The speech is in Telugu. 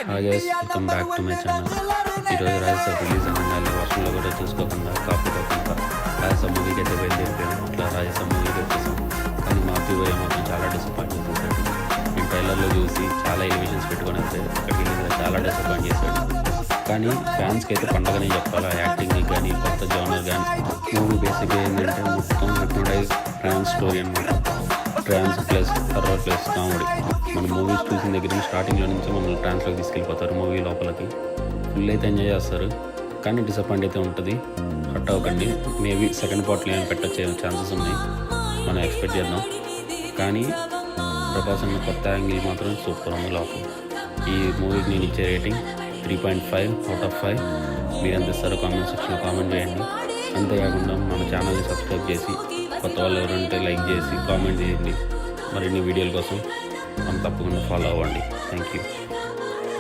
Hi guys, welcome back to my channel. ఈరోజు రాజసాబ్ రిలీజ్ అనగానే వర్షంలో కూడా చూసుకోకుండా కాపీ కాకుండా రాజసాబ్ మూవీకి అయితే బయలుదేరిపోయాము. అట్లా రాజసాబ్ మూవీకి వచ్చేసాం. కానీ మారుతి భయ్య మాత్రం చాలా డిసప్పాయింట్ చేసేసాడు. నేను ట్రైలర్లో చూసి చాలా ఎలివేషన్స్ పెట్టుకొని వస్తే అక్కడికి వెళ్ళి చాలా డిసప్పాయింట్ చేశాడు. కానీ ఫ్యాన్స్కి అయితే పండగనే చెప్పాలి. యాక్టింగ్కి కానీ కొత్త జోనర్ కానీ మూవీ బేసిక్గా ఏంటంటే మొత్తం హిప్నోటైజ్ ట్రాన్స్ స్టోరీ అనమాట. ట్రాన్స్ ప్లస్ హర్రర్ ప్లస్ కామెడీ. మన మూవీస్ చూసిన దగ్గర నుంచి స్టార్టింగ్లో నుంచి మమ్మల్ని ట్రాన్స్లోకి తీసుకెళ్ళిపోతారు. మూవీ లోపలికి ఫుల్ అయితే ఎంజాయ్ చేస్తారు. కానీ డిసప్పాయింట్ అయితే ఉంటుంది. హట్ అవ్వకండి. మేబీ సెకండ్ పార్ట్లో ఏమైనా పెట్టచ్చే ఛాన్సెస్ ఉన్నాయి, మనం ఎక్స్పెక్ట్ చేద్దాం. కానీ ప్రభాస్ అన్న కొత్త యాంగిల్ మాత్రం సూపర్ ఉంది లోపల. ఈ మూవీకి నేను ఇచ్చే రేటింగ్ 3.5 అవుట్ ఆఫ్ 5. మీరు ఎంత ఇస్తారో కామెంట్ సెక్షన్లో కామెంట్ చేయండి. అంతేకాకుండా మన ఛానల్ని సబ్స్క్రైబ్ చేసి కొత్త వాళ్ళు ఎవరంటే లైక్ చేసి కామెంట్ చేయండి. మరిన్ని వీడియోల కోసం మనం తప్పకుండా ఫాలో అవ్వండి. Thank you.